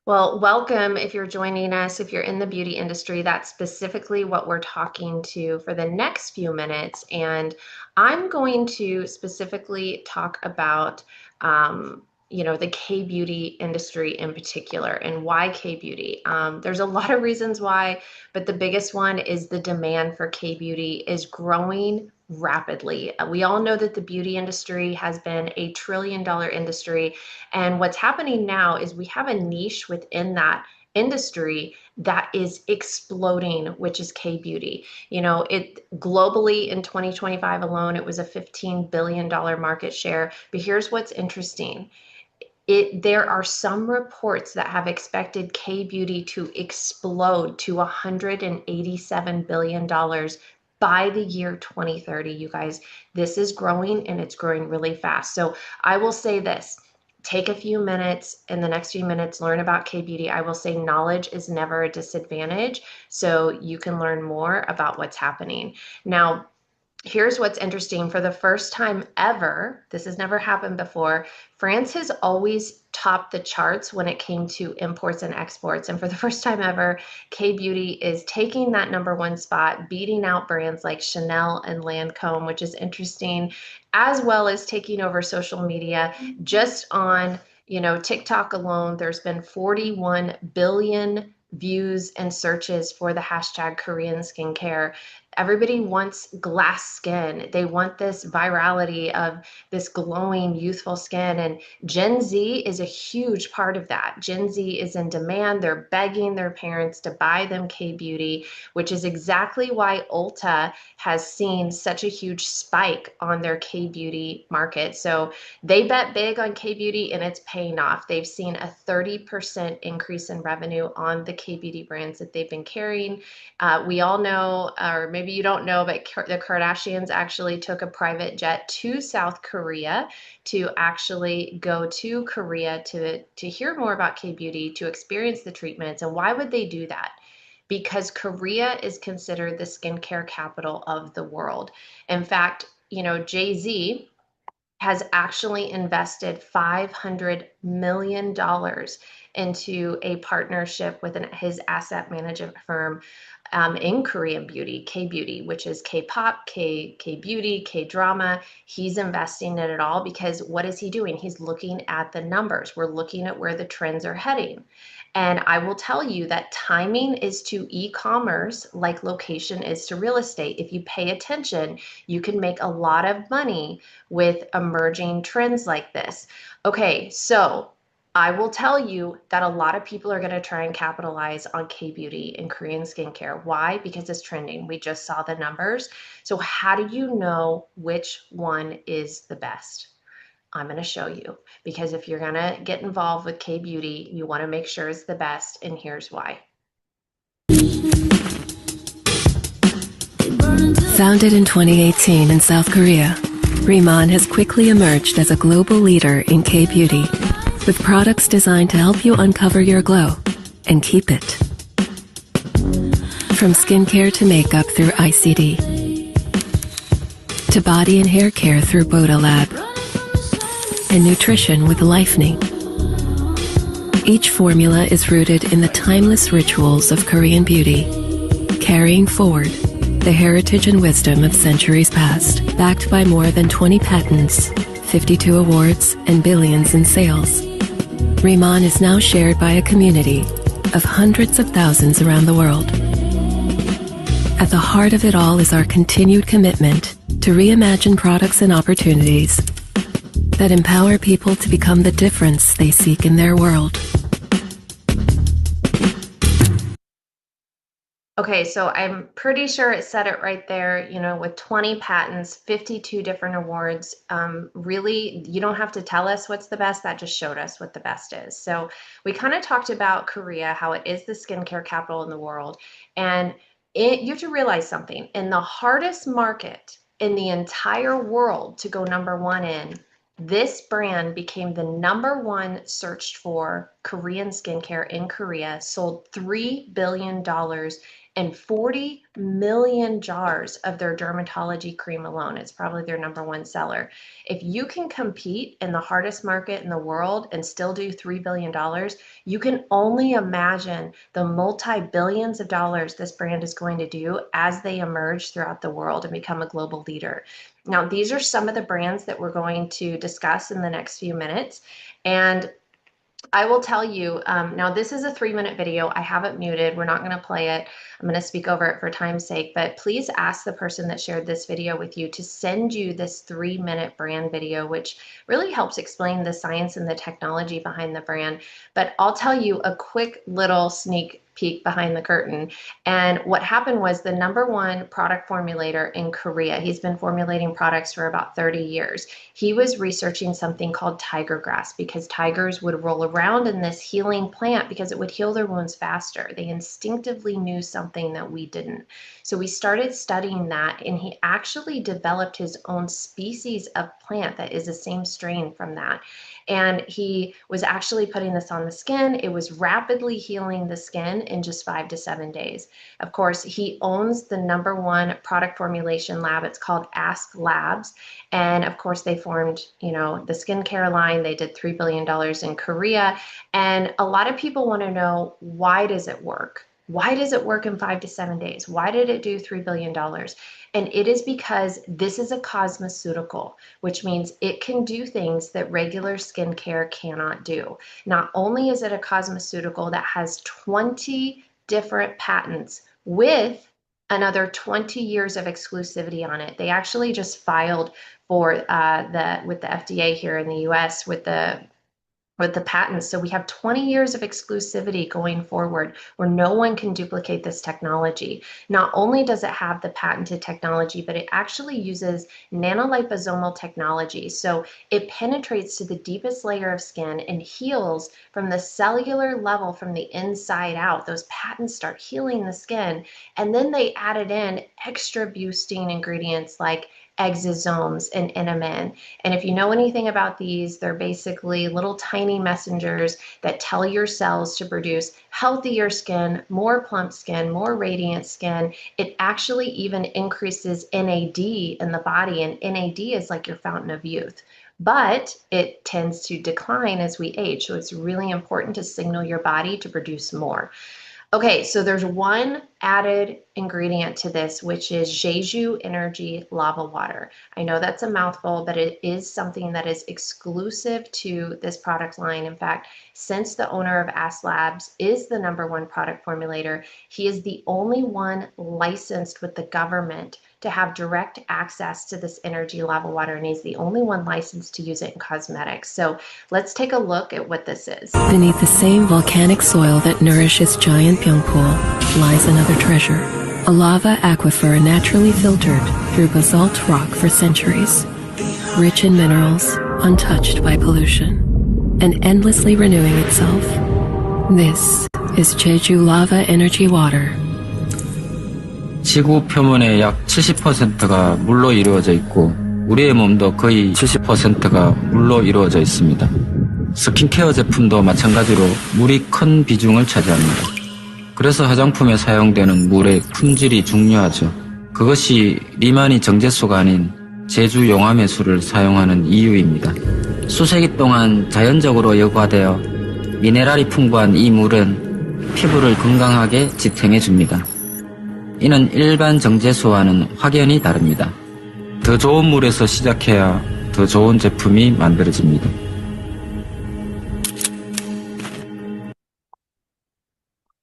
Well, welcome if you're joining us. If you're in the beauty industry, that's specifically what we're talking to for the next few minutes. And I'm going to specifically talk about, the K beauty industry in particular and why K beauty. There's a lot of reasons why, but the biggest one is the demand for K beauty is growing rapidly. We all know that the beauty industry has been a $1 trillion industry, and what's happening now is we have a niche within that industry that is exploding, which is K beauty. It globally in 2025 alone, it was a $15 billion market share. But here's what's interesting. There are some reports that have expected K beauty to explode to $187 billion by the year 2030. You guys, this is growing and it's growing really fast. So I will say this. Take a few minutes in the next few minutes, learn about K beauty. I will say knowledge is never a disadvantage, so you can learn more about what's happening. Now, here's what's interesting. For the first time ever, this has never happened before, France has always topped the charts when it came to imports and exports. And for the first time ever, K Beauty is taking that number 1 spot, beating out brands like Chanel and Lancome, which is interesting, as well as taking over social media. Just on, TikTok alone, there's been 41 billion views and searches for the hashtag Korean skincare. Everybody wants glass skin. They want this virality of this glowing, youthful skin. And Gen Z is a huge part of that. Gen Z is in demand. They're begging their parents to buy them K beauty, which is exactly why Ulta has seen such a huge spike on their K beauty market. So they bet big on K beauty and it's paying off. They've seen a 30% increase in revenue on the K beauty brands that they've been carrying. We all know, or maybe you don't know, but the Kardashians actually took a private jet to South Korea to actually go to Korea to hear more about K beauty, to experience the treatments. And why would they do that? Because Korea is considered the skincare capital of the world. In fact, Jay-Z has actually invested $500 million into a partnership with his asset management firm in Korean beauty, K beauty, which is K-pop, K beauty, K drama. He's investing in it all because what is he doing? He's looking at the numbers. We're looking at where the trends are heading. And I will tell you that timing is to e-commerce like location is to real estate. If you pay attention, you can make a lot of money with emerging trends like this. Okay, so I will tell you that a lot of people are going to try and capitalize on K beauty and Korean skincare. Why? Because it's trending. We just saw the numbers. So how do you know which one is the best? I'm going to show you, because if you're going to get involved with K beauty, you want to make sure it's the best, and here's why. Founded in 2018 in South Korea, Riman has quickly emerged as a global leader in K-beauty, with products designed to help you uncover your glow and keep it. From skincare to makeup through ICD, to body and hair care through Boda Lab, and nutrition with Lifening. Each formula is rooted in the timeless rituals of Korean beauty, carrying forward the heritage and wisdom of centuries past, backed by more than 20 patents, 52 awards, and billions in sales. Riman is now shared by a community of hundreds of thousands around the world. At the heart of it all is our continued commitment to reimagine products and opportunities that empower people to become the difference they seek in their world. Okay, so I'm pretty sure it said it right there, with 20 patents, 52 different awards. Really, you don't have to tell us what's the best. That just showed us what the best is. So we kind of talked about Korea, how it is the skincare capital in the world. And you have to realize something. In the hardest market in the entire world to go number 1 in, this brand became the number 1 searched for Korean skincare in Korea, sold $3 billion and 40 million jars of their dermatology cream alone. It's probably their #1 seller. If you can compete in the hardest market in the world and still do $3 billion, you can only imagine the multi-billions of dollars this brand is going to do as they emerge throughout the world and become a global leader. Now, these are some of the brands that we're going to discuss in the next few minutes. And I will tell you, now this is a 3-minute video. I have it muted. We're not going to play it. I'm going to speak over it for time's sake, but please ask the person that shared this video with you to send you this 3-minute brand video, which really helps explain the science and the technology behind the brand. But I'll tell you a quick little sneak peek behind the curtain. And what happened was the #1 product formulator in Korea, he's been formulating products for about 30 years. He was researching something called tiger grass because tigers would roll around in this healing plant because it would heal their wounds faster. They instinctively knew something that we didn't. So we started studying that, and he actually developed his own species of plant that is the same strain from that. And he was actually putting this on the skin. It was rapidly healing the skin in just 5 to 7 days. Of course, he owns the #1 product formulation lab. It's called Ask Labs. And of course, they formed, the skincare line. They did $3 billion in Korea. And a lot of people want to know, why does it work? Why does it work in 5 to 7 days? Why did it do $3 billion? And it is because this is a cosmeceutical, which means it can do things that regular skincare cannot do. Not only is it a cosmeceutical that has 20 different patents with another 20 years of exclusivity on it. They actually just filed for with the FDA here in the US with the patents. So we have 20 years of exclusivity going forward where no one can duplicate this technology. Not only does it have the patented technology, but it actually uses nanoliposomal technology. So it penetrates to the deepest layer of skin and heals from the cellular level from the inside out. Those patents start healing the skin. And then they added in extra boosting ingredients like exosomes and NMN. And if you know anything about these, they're basically little tiny messengers that tell your cells to produce healthier skin, more plump skin, more radiant skin. It actually even increases NAD in the body, and NAD is like your fountain of youth. But it tends to decline as we age. So it's really important to signal your body to produce more. Okay, so there's one added ingredient to this, which is Jeju Energy Lava Water. I know that's a mouthful, but it is something that is exclusive to this product line. In fact, since the owner of Ask Labs is the #1 product formulator, he is the only one licensed with the government to have direct access to this energy lava water, and he's the only one licensed to use it in cosmetics. So let's take a look at what this is. Beneath the same volcanic soil that nourishes giant Pyeongpool lies another treasure, a lava aquifer naturally filtered through basalt rock for centuries, rich in minerals, untouched by pollution, and endlessly renewing itself. This is Jeju Lava Energy Water. 지구 표면의 약 70%가 물로 이루어져 있고 우리의 몸도 거의 70%가 물로 이루어져 있습니다. 스킨케어 제품도 마찬가지로 물이 큰 비중을 차지합니다. 그래서 화장품에 사용되는 물의 품질이 중요하죠. 그것이 리만이 정제수가 아닌 제주 용암의 수를 사용하는 이유입니다. 수세기 동안 자연적으로 여과되어 미네랄이 풍부한 이 물은 피부를 건강하게 지탱해 줍니다. 이는 일반 정제수와는 확연히 다릅니다. 더 좋은 물에서 시작해야 더 좋은 제품이 만들어집니다.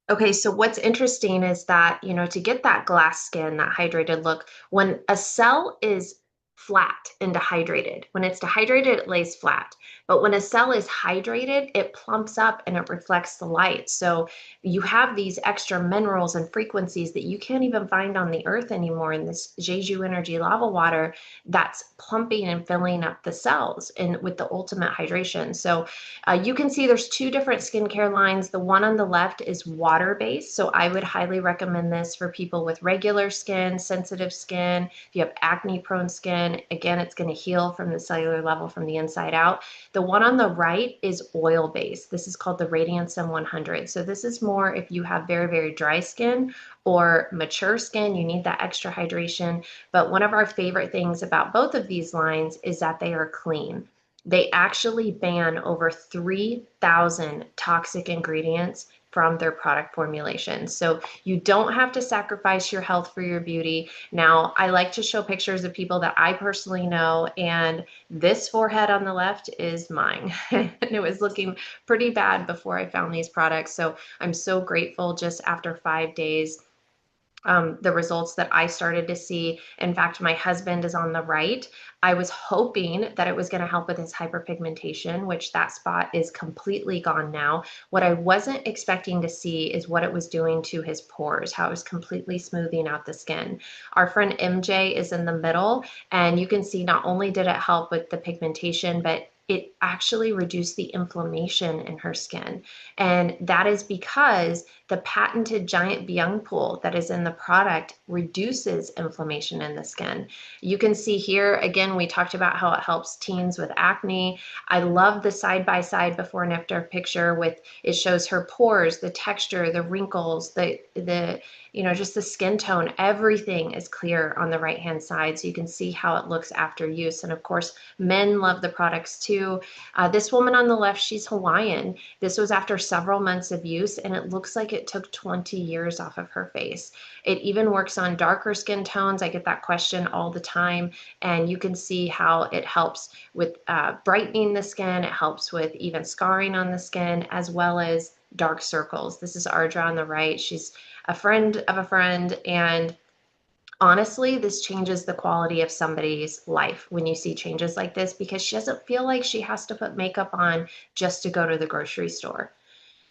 Okay, so what's interesting is that, to get that glass skin, that hydrated look, when a cell is flat and dehydrated, when it's dehydrated, it lays flat. But when a cell is hydrated, it plumps up and it reflects the light. So you have these extra minerals and frequencies that you can't even find on the earth anymore in this Jeju Energy Lava Water that's plumping and filling up the cells and with the ultimate hydration. So you can see there's 2 different skincare lines. The one on the left is water-based. So I would highly recommend this for people with regular skin, sensitive skin. If you have acne-prone skin, again, it's going to heal from the cellular level from the inside out. The one on the right is oil-based. This is called the Radiance M100. So this is more if you have very, very dry skin or mature skin, you need that extra hydration. But one of our favorite things about both of these lines is that they are clean. They actually ban over 3,000 toxic ingredients from their product formulation. So you don't have to sacrifice your health for your beauty. Now, I like to show pictures of people that I personally know, and this forehead on the left is mine. And it was looking pretty bad before I found these products. So I'm so grateful just after 5 days the results that I started to see. In fact, my husband is on the right. I was hoping that it was going to help with his hyperpigmentation, which that spot is completely gone now. What I wasn't expecting to see is what it was doing to his pores, how it was completely smoothing out the skin. Our friend MJ is in the middle, and you can see not only did it help with the pigmentation, but it actually reduced the inflammation in her skin. And that is because the patented giant Byung pool that is in the product reduces inflammation in the skin. You can see here, again, we talked about how it helps teens with acne. I love the side-by-side before and after picture with, it shows her pores, the texture, the wrinkles, the just the skin tone, everything is clear on the right-hand side. So you can see how it looks after use. And of course, men love the products too. This woman on the left, she's Hawaiian. This was after several months of use, and it looks like it took 20 years off of her face. It even works on darker skin tones. I get that question all the time, and you can see how it helps with brightening the skin. It helps with even scarring on the skin, as well as dark circles. This is Ardra on the right. She's a friend of a friend, and honestly, this changes the quality of somebody's life when you see changes like this, because she doesn't feel like she has to put makeup on just to go to the grocery store.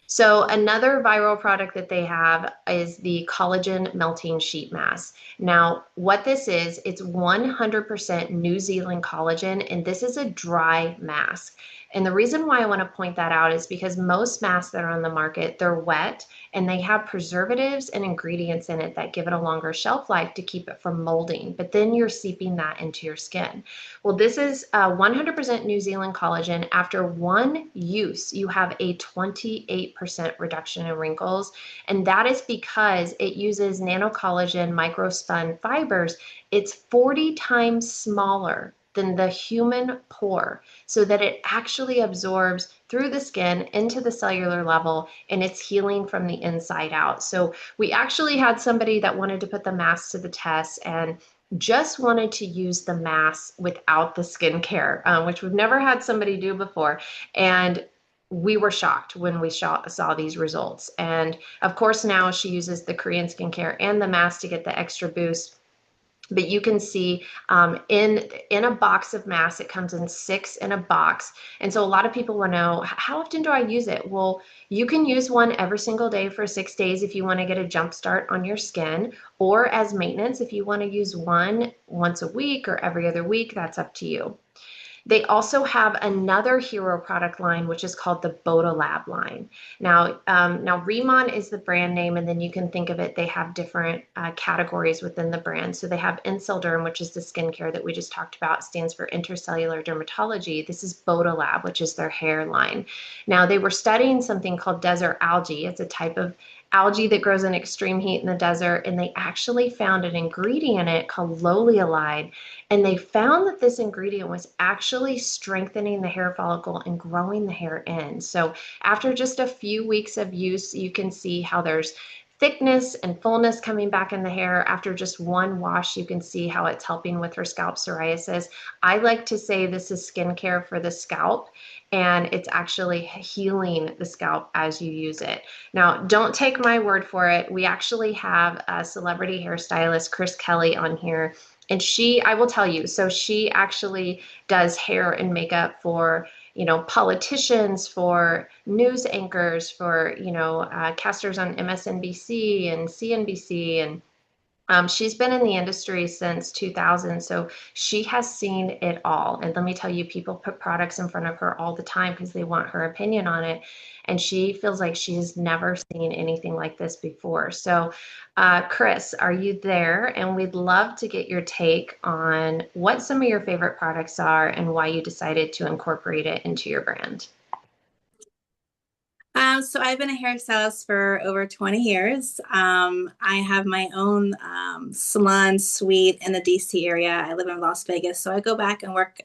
So another viral product that they have is the collagen melting sheet mask. Now, what this is, it's 100% New Zealand collagen, and this is a dry mask. And the reason why I want to point that out is because most masks that are on the market, they're wet and they have preservatives and ingredients in it that give it a longer shelf life to keep it from molding, but then you're seeping that into your skin. Well, this is 100% New Zealand collagen. After one use, you have a 28% reduction in wrinkles, and that is because it uses nanocollagen microspun fibers. It's 40 times smaller than the human pore, so that it actually absorbs through the skin into the cellular level, and it's healing from the inside out. So we actually had somebody that wanted to put the mask to the test and just wanted to use the mask without the skincare, which we've never had somebody do before. And we were shocked when we saw these results. And of course, now she uses the Korean skincare and the mask to get the extra boost. But you can see in a box of masks, it comes in 6 in a box. And so a lot of people want to know, how often do I use it? Well, you can use one every single day for 6 days if you want to get a jump start on your skin, or as maintenance if you want to use one once a week or every other week. That's up to you. They also have another hero product line, which is called the Lab line. Now Riman is the brand name, and then you can think of it, they have different categories within the brand. So they have Incelderm, which is the skincare that we just talked about, stands for intercellular dermatology. This is Lab, which is their hair line. Now, they were studying something called desert algae. It's a type of algae that grows in extreme heat in the desert, and they actually found an ingredient in it called loleolide, and they found that this ingredient was actually strengthening the hair follicle and growing the hair in. So after just a few weeks of use, you can see how there's thickness and fullness coming back in the hair. After just one wash, you can see how it's helping with her scalp psoriasis. I like to say this is skincare for the scalp, and it's actually healing the scalp as you use it. Now, don't take my word for it. We actually have a celebrity hairstylist, Chris Kelly, on here. And I will tell you, so she actually does hair and makeup for politicians, for news anchors, for, casters on MSNBC and CNBC, and She's been in the industry since 2000, so she has seen it all. And let me tell you, people put products in front of her all the time because they want her opinion on it. And she feels like she's never seen anything like this before. So, Kariss, are you there? And we'd love to get your take on what some of your favorite products are and why you decided to incorporate it into your brand. So I've been a hairstylist for over 20 years. I have my own salon suite in the DC area. I live in Las Vegas, so I go back and work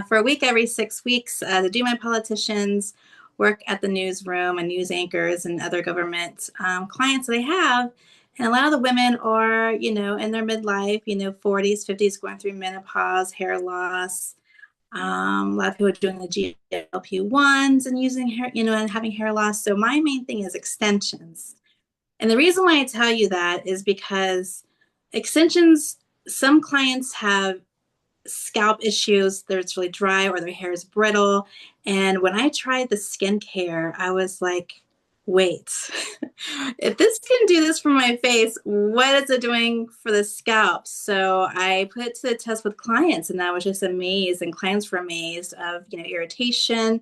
for a week every 6 weeks to do my politicians, work at the newsroom and news anchors and other government clients that I have. And a lot of the women are, in their midlife, 40s, 50s, going through menopause, hair loss, a lot of people are doing the GLP-1s and using hair, and having hair loss. So my main thing is extensions. And the reason why I tell you that is because extensions, some clients have scalp issues, that it's really dry or their hair is brittle. And when I tried the skincare, I was like, wait, if this can do this for my face, what is it doing for the scalp? So I put it to the test with clients, and I was just amazed, and clients were amazed of, irritation,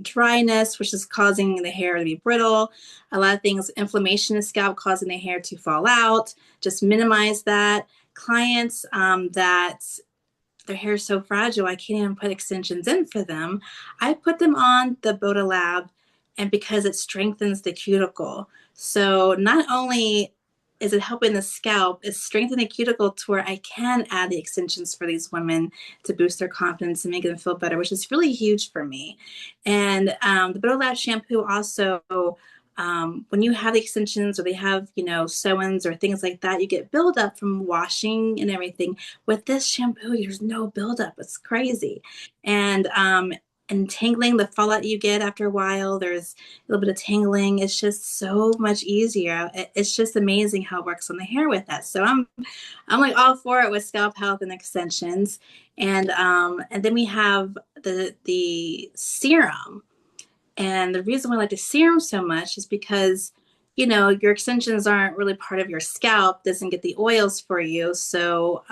dryness, which is causing the hair to be brittle, a lot of things, inflammation in the scalp causing the hair to fall out, just minimize that. Clients that their hair is so fragile, I can't even put extensions in for them. I put them on the Lab, and because it strengthens the cuticle. So not only is it helping the scalp, it's strengthening the cuticle to where I can add the extensions for these women to boost their confidence and make them feel better, which is really huge for me. And the Lab shampoo also, when you have the extensions or they have, sew-ins or things like that, you get buildup from washing and everything. With this shampoo, there's no buildup. It's crazy. And tangling, the fallout you get after a while, there's a little bit of tangling. It's just so much easier. It's just amazing how it works on the hair with that. So I'm like all for it with scalp health and extensions. And then we have the serum. And the reason why I like the serum so much is because, your extensions aren't really part of your scalp, doesn't get the oils for you. So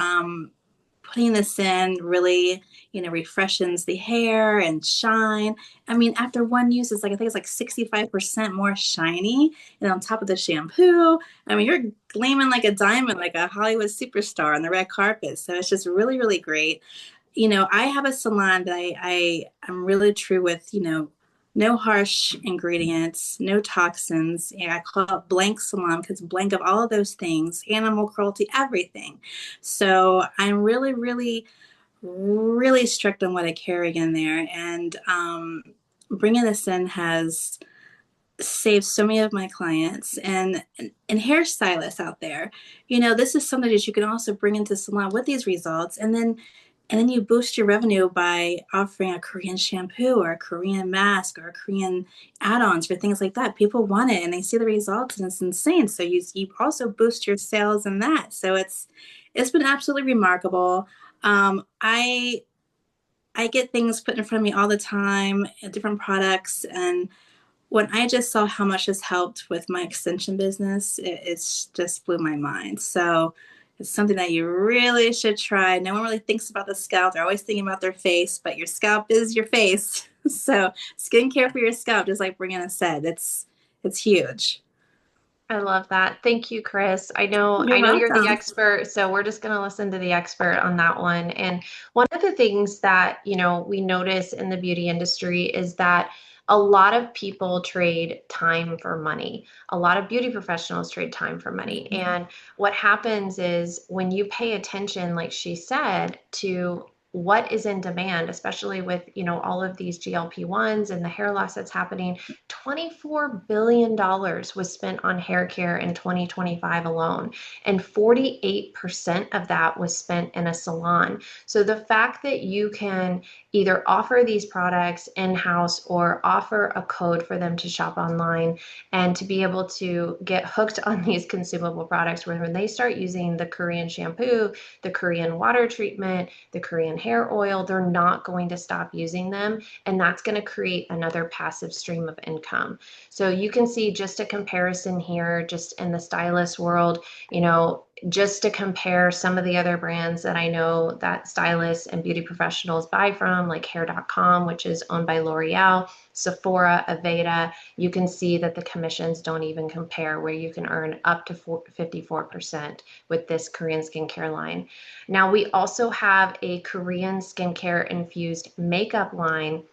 putting this in really, refreshes the hair and shine. I mean, after one use, I think it's like 65% more shiny. And on top of the shampoo, I mean, you're gleaming like a diamond, like a Hollywood superstar on the red carpet. So it's just really, really great. I have a salon that I'm really true with, no harsh ingredients, no toxins. And I call it blank salon because blank of all of those things, animal cruelty, everything. So I'm really, really, really strict on what I carry in there. And bringing this in has saved so many of my clients and hairstylists out there. This is something that you can also bring into salon with these results. And then you boost your revenue by offering a Korean shampoo or a Korean mask or a Korean add-ons for things like that. People want it and they see the results and it's insane. So you also boost your sales in that. So it's been absolutely remarkable. I get things put in front of me all the time, different products, and when I just saw how much this helped with my extension business, it's just blew my mind. So it's something that you really should try. No one really thinks about the scalp. They're always thinking about their face, but your scalp is your face. So skincare for your scalp, just like Breanna said, it's huge. I love that. Thank you, Kariss. You're I know you're the welcome. expert, so we're just going to listen to the expert on that one. And one of the things that, we notice in the beauty industry is that a lot of people trade time for money. A lot of beauty professionals trade time for money. And what happens is when you pay attention, like she said, to what is in demand, especially with, all of these GLP-1s and the hair loss that's happening, $24 billion was spent on hair care in 2025 alone, and 48% of that was spent in a salon. So the fact that you can either offer these products in-house or offer a code for them to shop online and to be able to get hooked on these consumable products where when they start using the Korean shampoo, the Korean water treatment, the Korean hair oil, they're not going to stop using them. And that's going to create another passive stream of income. So you can see just a comparison here, just in the stylist world, just to compare some of the other brands that I know that stylists and beauty professionals buy from, like hair.com, which is owned by L'Oreal, Sephora, Aveda, you can see that the commissions don't even compare, where you can earn up to 54% with this Korean skincare line. Now, we also have a Korean skincare infused makeup line.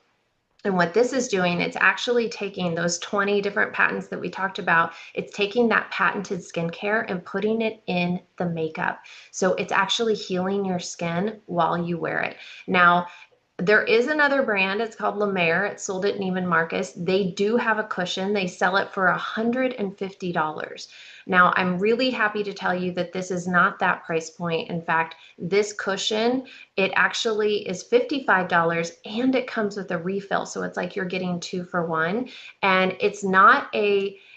And what this is doing, it's actually taking those 20 different patents that we talked about, it's taking that patented skincare and putting it in the makeup. So it's actually healing your skin while you wear it. Now, there is another brand. It's called La Mer. It's sold at Neiman Marcus. They do have a cushion. They sell it for $150. Now, I'm really happy to tell you that this is not that price point. In fact, this cushion, it actually is $55 and it comes with a refill. So it's like you're getting two for one. And it's not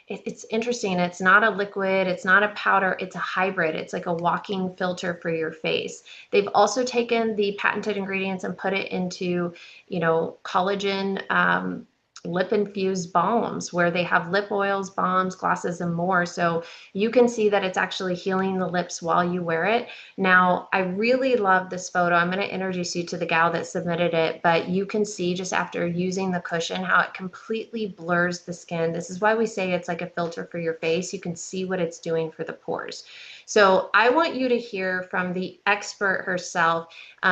it's interesting. It's not a liquid, it's not a powder, it's a hybrid. It's like a walking filter for your face. They've also taken the patented ingredients and put it into, collagen lip infused balms, where they have lip oils, balms, glosses, and more. So you can see that it's actually healing the lips while you wear it. Now, I really love this photo. I'm going to introduce you to the gal that submitted it, but you can see just after using the cushion how it completely blurs the skin. This is why we say it's like a filter for your face. You can see what it's doing for the pores. So I want you to hear from the expert herself.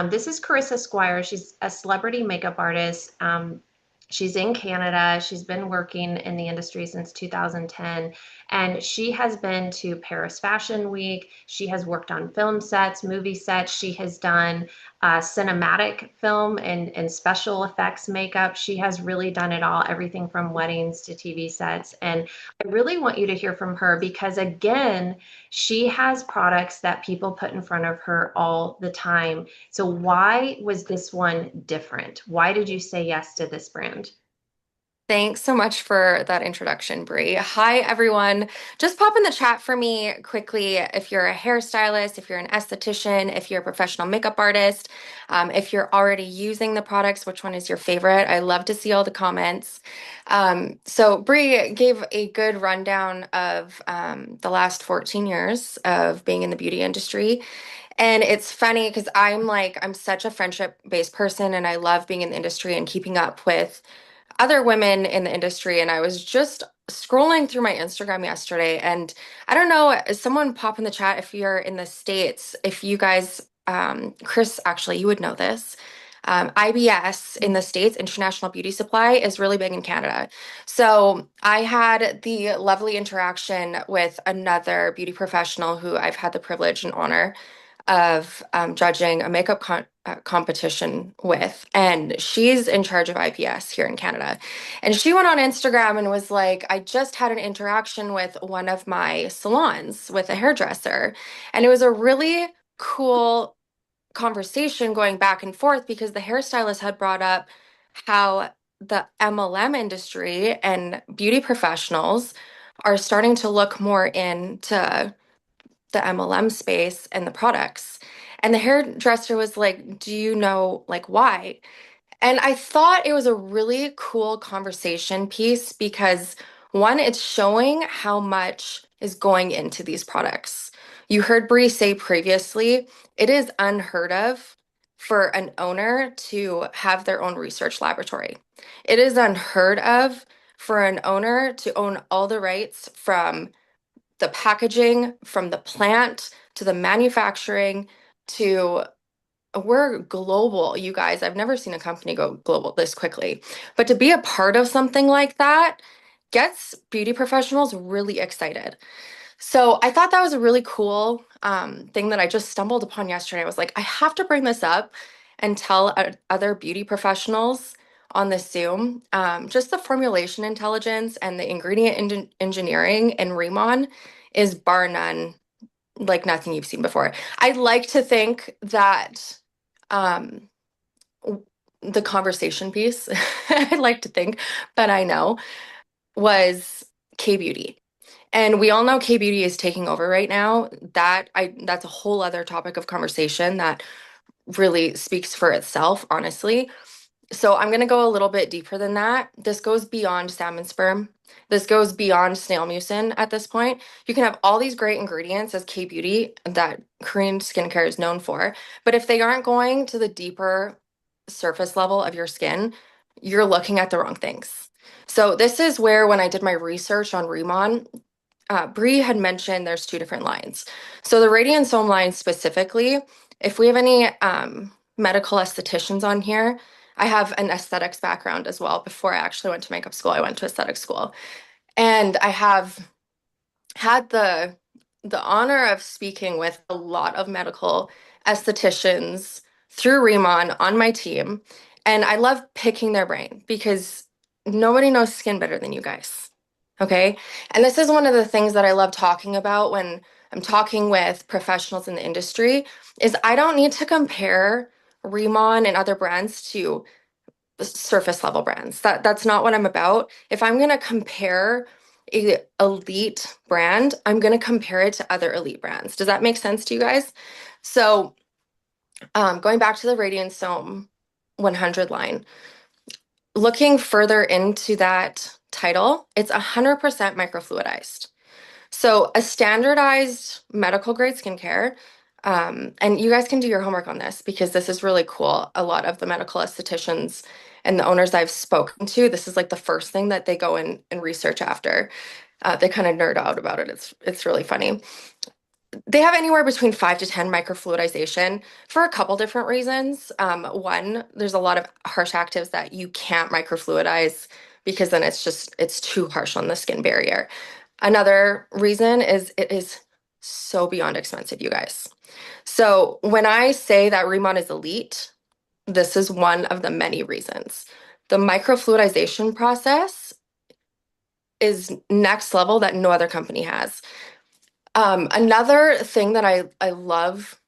This is Kariss Squire. She's a celebrity makeup artist. She's in Canada. She's been working in the industry since 2010, and she has been to Paris Fashion Week. She has worked on film sets, movie sets. She has done cinematic film and special effects makeup. She has really done it all, everything from weddings to TV sets. And I really want you to hear from her because, again, she has products that people put in front of her all the time. So why was this one different? Why did you say yes to this brand? Thanks so much for that introduction, Brie. Hi, everyone. Just pop in the chat for me quickly if you're a hairstylist, if you're an esthetician, if you're a professional makeup artist, if you're already using the products, which one is your favorite? I love to see all the comments. So Brie gave a good rundown of the last 14 years of being in the beauty industry. And it's funny because I'm such a friendship-based person and I love being in the industry and keeping up with other women in the industry. And I was just scrolling through my Instagram yesterday, and I don't know, someone pop in the chat if you're in the States, if you guys, Chris, actually, you would know this. IBS in the States, International Beauty Supply, is really big in Canada. So I had the lovely interaction with another beauty professional who I've had the privilege and honor of judging a makeup competition with, and she's in charge of IPS here in Canada. And she went on Instagram and was like, I just had an interaction with one of my salons with a hairdresser, and it was a really cool conversation going back and forth because the hairstylist had brought up how the MLM industry and beauty professionals are starting to look more into the MLM space and the products. And the hairdresser was like, do you know like why? And I thought it was a really cool conversation piece because one, it's showing how much is going into these products. You heard Bree say previously, it is unheard of for an owner to have their own research laboratory. It is unheard of for an owner to own all the rights from the packaging, from the plant to the manufacturing to we're global, you guys. I've never seen a company go global this quickly. But to be a part of something like that gets beauty professionals really excited. So I thought that was a really cool thing that I just stumbled upon yesterday. I was like, I have to bring this up and tell other beauty professionals on this Zoom. Just the formulation intelligence and the ingredient engineering in Riman is bar none, like nothing you've seen before. I'd like to think that um, the conversation piece, I'd like to think, but I know, was K-beauty. And we all know K-beauty is taking over right now. That's a whole other topic of conversation that really speaks for itself, honestly. So I'm going to go a little bit deeper than that. This goes beyond salmon sperm. This goes beyond snail mucin at this point. You can have all these great ingredients as K-beauty that Korean skincare is known for, but if they aren't going to the deeper surface level of your skin, you're looking at the wrong things. So this is where, when I did my research on Riman, Bree had mentioned there's two different lines. So the Radiant Soam line specifically, if we have any medical estheticians on here, I have an aesthetics background as well. Before I actually went to makeup school, I went to aesthetic school. And I have had the honor of speaking with a lot of medical estheticians through Riman on my team. And I love picking their brain because nobody knows skin better than you guys. Okay. And this is one of the things that I love talking about when I'm talking with professionals in the industry is I don't need to compare Riman and other brands to surface level brands. That's not what I'm about. If I'm going to compare a elite brand, I'm going to compare it to other elite brands. Does that make sense to you guys? So going back to the Radiant Soam 100 line, looking further into that title, it's 100% microfluidized. So a standardized medical grade skincare, and you guys can do your homework on this because this is really cool. A lot of the medical estheticians and the owners I've spoken to, this is like the first thing that they go in and research after. They kind of nerd out about it. It's really funny. They have anywhere between 5 to 10 microfluidization for a couple different reasons. One, there's a lot of harsh actives that you can't microfluidize because then it's too harsh on the skin barrier. Another reason is it is so beyond expensive, you guys. So when I say that Riman is elite, this is one of the many reasons. The microfluidization process is next level that no other company has. Another thing that I love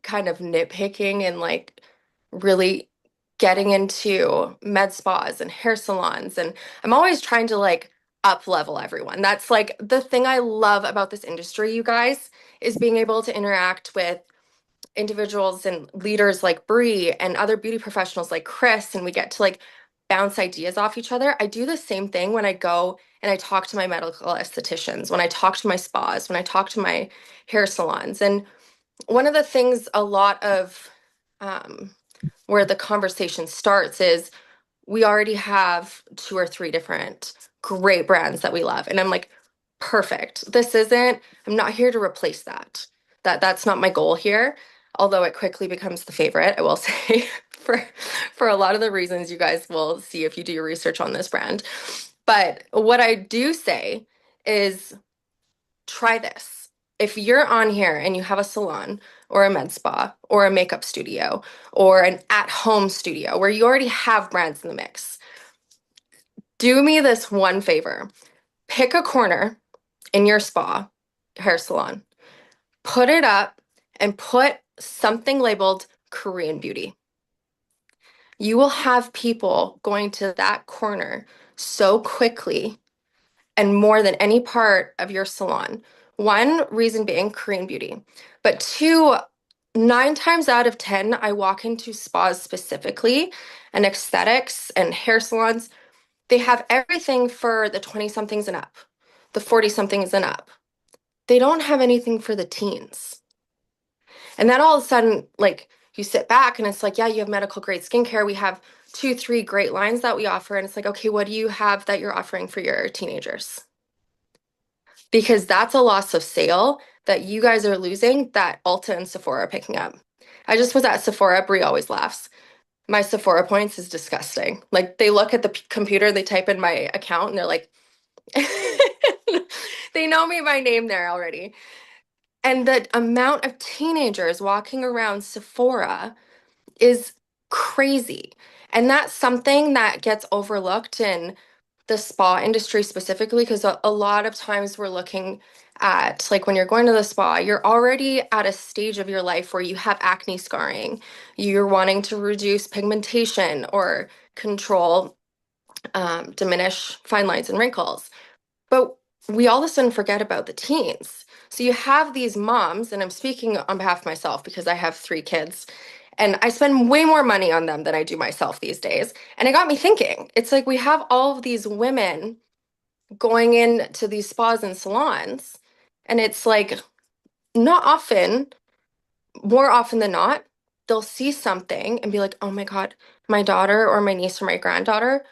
kind of nitpicking and like really getting into med spas and hair salons, and I'm always trying to like up level everyone. That's like the thing I love about this industry, you guys, is being able to interact with individuals and leaders like Bree and other beauty professionals like Kariss, and we get to like bounce ideas off each other. I do the same thing when I go and I talk to my medical estheticians, when I talk to my spas, when I talk to my hair salons. And one of the things a lot of where the conversation starts is we already have 2 or 3 different great brands that we love. And I'm like, perfect. I'm not here to replace that. That's not my goal here. Although it quickly becomes the favorite, I will say, for a lot of the reasons you guys will see if you do your research on this brand. But what I do say is try this. If you're on here and you have a salon or a med spa or a makeup studio or an at-home studio where you already have brands in the mix, do me this one favor. Pick a corner in your spa, hair salon, put it up and put something labeled Korean beauty. You will have people going to that corner so quickly and more than any part of your salon. One reason being Korean beauty, but two, 9 times out of 10, I walk into spas specifically and aesthetics and hair salons. They have everything for the 20 somethings and up, the 40 somethings and up. They don't have anything for the teens. And then all of a sudden, like you sit back and it's like, yeah, you have medical grade skincare. We have 2, 3 great lines that we offer. And it's like, okay, what do you have that you're offering for your teenagers? Because that's a loss of sale that you guys are losing that Ulta and Sephora are picking up. I just was at Sephora. Brie always laughs. My Sephora points is disgusting. Like they look at the computer, they type in my account and they're like, they know me by name there already. And the amount of teenagers walking around Sephora is crazy. And that's something that gets overlooked in the spa industry specifically, because a lot of times we're looking at like when you're going to the spa, you're already at a stage of your life where you have acne scarring, you're wanting to reduce pigmentation or control, diminish fine lines and wrinkles. But we all of a sudden forget about the teens. So you have these moms, and I'm speaking on behalf of myself because I have 3 kids, And I spend way more money on them than I do myself these days. And it got me thinking. It's like we have all of these women going into these spas and salons, and it's like not often, more often than not, they'll see something and be like, oh my God, my daughter or my niece or my granddaughter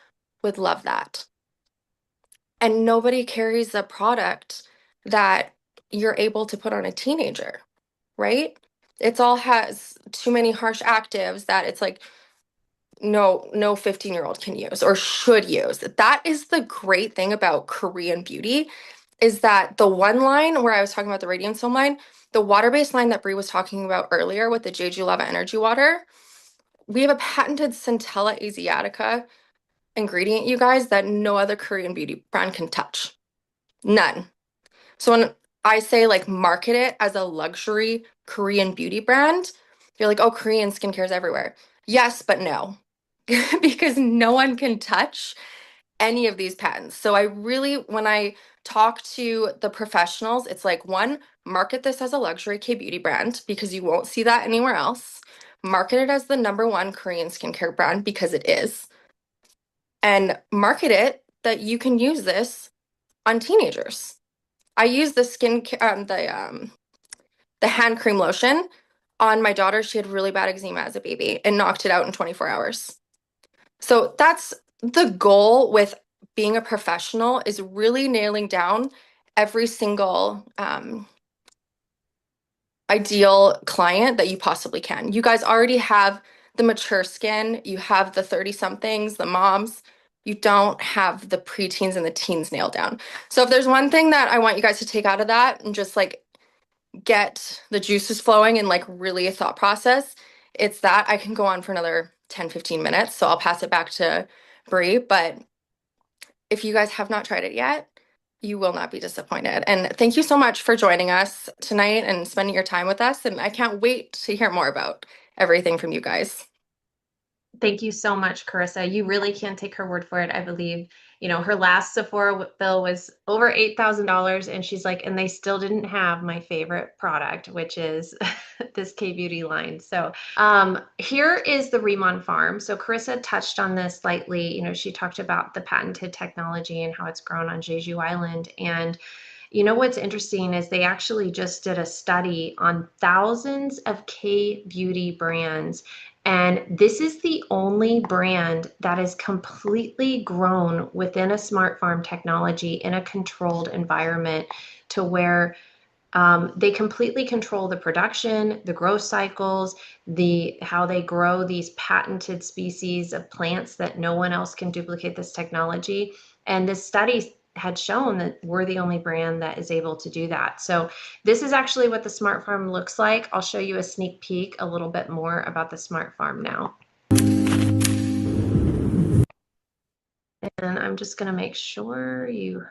would love that. And nobody carries the product that you're able to put on a teenager, right? It's all has too many harsh actives that it's like, no 15-year-old can use or should use. That is the great thing about Korean beauty, is that the one line where I was talking about the Radiance Foam line, the water-based line that Brie was talking about earlier with the Jeju Lava Energy Water, we have a patented Centella Asiatica ingredient, you guys, that no other Korean beauty brand can touch. None. So when I say like market it as a luxury Korean beauty brand, you're like, oh, Korean skincare is everywhere. Yes, but no, because no one can touch any of these patents. So I really, when I talk to the professionals, it's like, one, market this as a luxury K-beauty brand because you won't see that anywhere else. Market it as the #1 Korean skincare brand because it is. And market it that you can use this on teenagers. I use the the hand cream lotion on my daughter. She had really bad eczema as a baby and knocked it out in 24 hours. So that's the goal with being a professional, is really nailing down every single ideal client that you possibly can. You guys already have the mature skin, you have the 30-somethings, the moms. You don't have the preteens and the teens nailed down. So if there's one thing that I want you guys to take out of that and just like get the juices flowing and like really a thought process, it's that. I can go on for another 10-15 minutes, so I'll pass it back to Brie. But if you guys have not tried it yet, you will not be disappointed. And thank you so much for joining us tonight and spending your time with us. And I can't wait to hear more about everything from you guys. Thank you so much, Carissa. You really can't take her word for it. I believe, her last Sephora bill was over $8,000, and she's like, and they still didn't have my favorite product, which is this K-beauty line. So here is the Riman farm. So Carissa touched on this slightly. She talked about the patented technology and how it's grown on Jeju Island. And what's interesting is they actually just did a study on thousands of K-beauty brands. And this is the only brand that is completely grown within a smart farm technology in a controlled environment, to where they completely control the production, the growth cycles, how they grow these patented species of plants that no one else can duplicate this technology. And this study had shown that we're the only brand that is able to do that. So this is actually what the smart farm looks like. I'll show you a sneak peek a little bit more about the smart farm now. And I'm just going to make sure you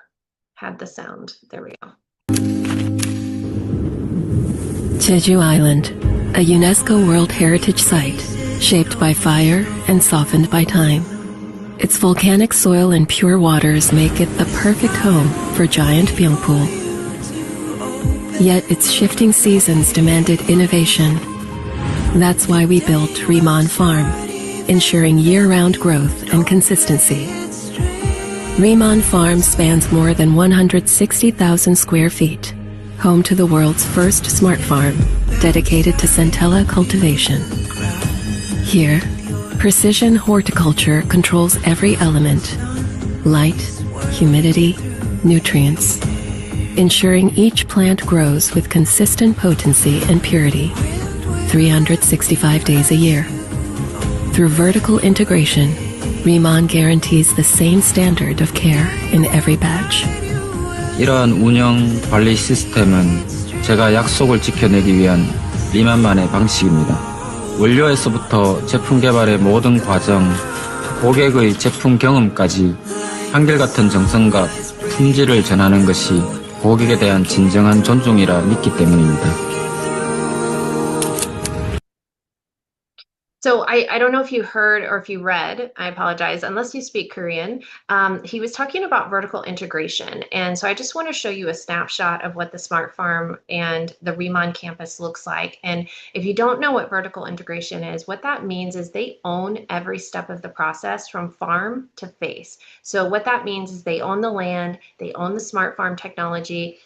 had the sound. There we go. Jeju Island, a UNESCO World Heritage Site, shaped by fire and softened by time. Its volcanic soil and pure waters make it the perfect home for giant Byungpool. Yet its shifting seasons demanded innovation. That's why we built Riman Farm, ensuring year-round growth and consistency. Riman Farm spans more than 160,000 square feet, home to the world's first smart farm dedicated to centella cultivation. Here, precision horticulture controls every element: light, humidity, nutrients, ensuring each plant grows with consistent potency and purity 365 days a year. Through vertical integration, Riman guarantees the same standard of care in every batch. 이러한 운영 관리 시스템은 제가 약속을 지켜내기 위한 리만만의 방식입니다. 원료에서부터 제품 개발의 모든 과정, 고객의 제품 경험까지 한결같은 정성과 품질을 전하는 것이 고객에 대한 진정한 존중이라 믿기 때문입니다. So I don't know if you heard or if you read, I apologize, unless you speak Korean. He was talking about vertical integration. And so I just want to show you a snapshot of what the Smart Farm and the Riman campus looks like. And if you don't know what vertical integration is, what that means is they own every step of the process from farm to face. So what that means is they own the land, they own the Smart Farm technology,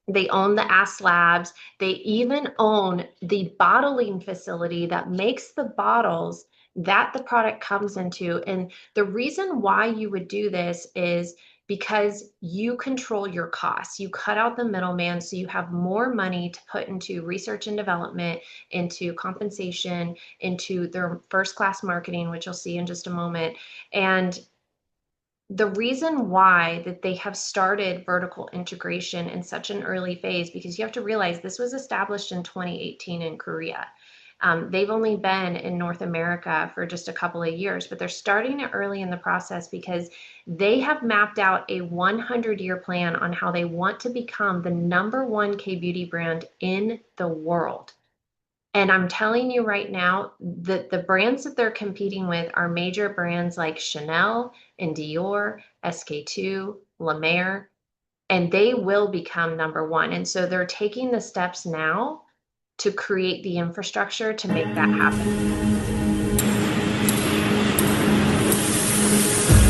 they own the AS labs. They even own the bottling facility that makes the bottles that the product comes into. And the reason why you would do this is because you control your costs. You cut out the middleman so you have more money to put into research and development, into compensation, into their first class marketing, which you'll see in just a moment. And the reason why that they have started vertical integration in such an early phase, because you have to realize this was established in 2018 in Korea. They've only been in North America for just a couple of years, but they're starting it early in the process because they have mapped out a 100-year plan on how they want to become the #1 K-beauty brand in the world. And I'm telling you right now that the brands that they're competing with are major brands like Chanel and Dior, SK2, La Mer, and they will become #1. And so they're taking the steps now to create the infrastructure to make that happen.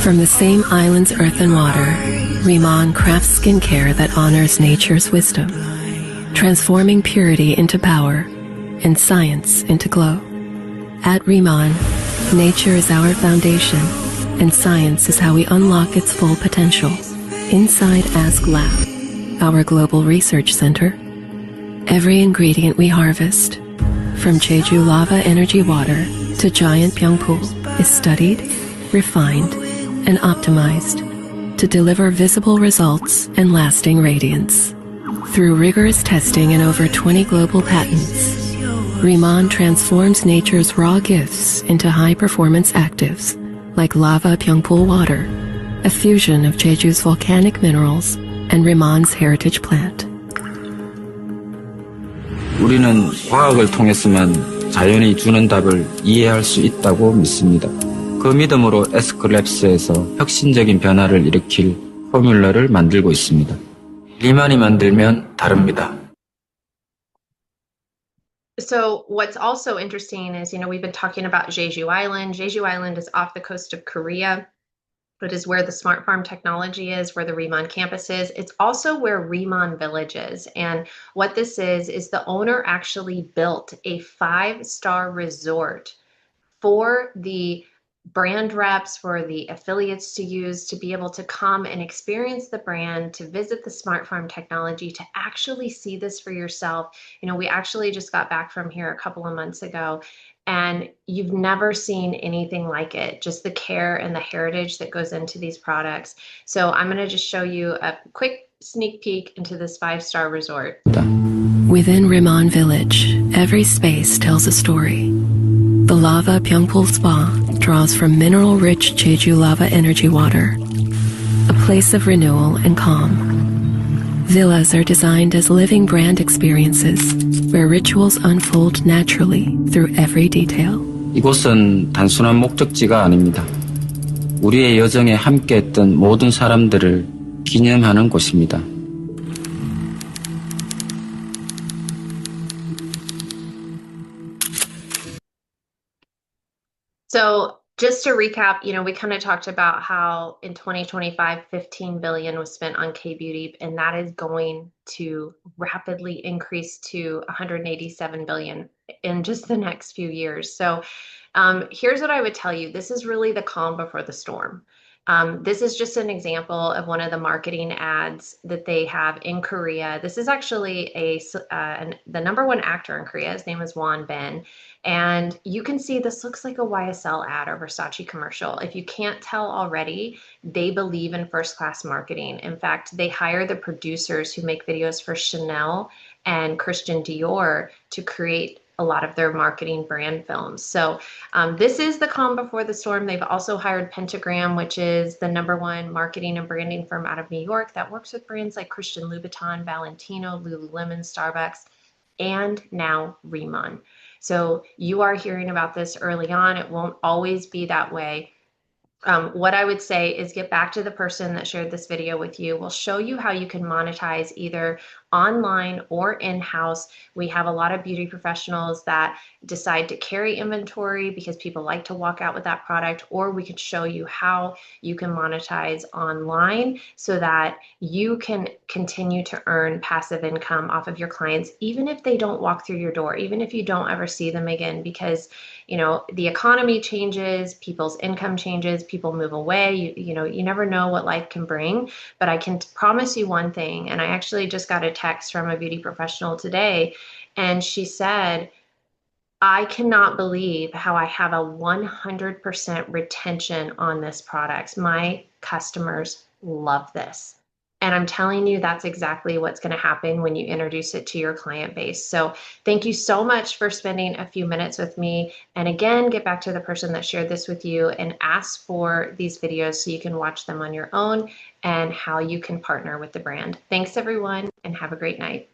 From the same island's earth and water, Riman crafts skincare that honors nature's wisdom, transforming purity into power and science into glow. At Riman, nature is our foundation, and science is how we unlock its full potential. Inside Ask Lab, our global research center, every ingredient we harvest, from Jeju lava energy water to giant Pyeongpool, is studied, refined, and optimized to deliver visible results and lasting radiance. Through rigorous testing and over 20 global patents, Riman transforms nature's raw gifts into high-performance actives like lava Pyeongpool water, a fusion of Jeju's volcanic minerals and Riman's heritage plant. 우리는 과학을 통해서만 자연이 주는 답을 이해할 수 있다고 믿습니다. 그 믿음으로 에스클랩스에서 혁신적인 변화를 일으킬 포뮬러를 만들고 있습니다. 리만이 만들면 다릅니다. So what's also interesting is, we've been talking about Jeju Island. Jeju Island is off the coast of Korea. It is where the Smart Farm technology is, where the Riman campus is. It's also where Riman Village is. And what this is the owner actually built a 5-star resort for the brand reps, for the affiliates to use, to be able to come and experience the brand, to visit the Smart Farm technology, to actually see this for yourself. We actually just got back from here a couple of months ago, and you've never seen anything like it, just the care and the heritage that goes into these products. So I'm going to just show you a quick sneak peek into this 5-star resort. Within Riman Village, every space tells a story. The lava Pyeongpool Spa draws from mineral-rich Jeju lava energy water, a place of renewal and calm. Villas are designed as living brand experiences where rituals unfold naturally through every detail. 이곳은 단순한 목적지가 아닙니다. 우리의 여정에 함께했던 모든 사람들을 기념하는 곳입니다. So just to recap, we kind of talked about how in 2025, 15 billion was spent on K-beauty, and that is going to rapidly increase to 187 billion in just the next few years. So here's what I would tell you. This is really the calm before the storm. This is just an example of one of the marketing ads that they have in Korea. This is actually the #1 actor in Korea. His name is Won Ben. And you can see this looks like a YSL ad or Versace commercial. If you can't tell already, they believe in first class marketing. In fact, they hire the producers who make videos for Chanel and Christian Dior to create a lot of their marketing brand films. So this is the calm before the storm. They've also hired Pentagram, which is the #1 marketing and branding firm out of New York that works with brands like Christian Louboutin, Valentino, Lululemon, Starbucks, and now Riman. So you are hearing about this early on. It won't always be that way. What I would say is get back to the person that shared this video with you. We'll show you how you can monetize either online or in-house. We have a lot of beauty professionals that decide to carry inventory because people like to walk out with that product, or we could show you how you can monetize online so that you can continue to earn passive income off of your clients, even if they don't walk through your door, even if you don't ever see them again, because the economy changes, people's income changes, people move away. You never know what life can bring. But I can promise you one thing, and I actually just got a text from a beauty professional today, and she said, I cannot believe how I have a 100% retention on this product. My customers love this. And I'm telling you, that's exactly what's going to happen when you introduce it to your client base. So thank you so much for spending a few minutes with me. And again, get back to the person that shared this with you and ask for these videos so you can watch them on your own and how you can partner with the brand. Thanks, everyone, and have a great night.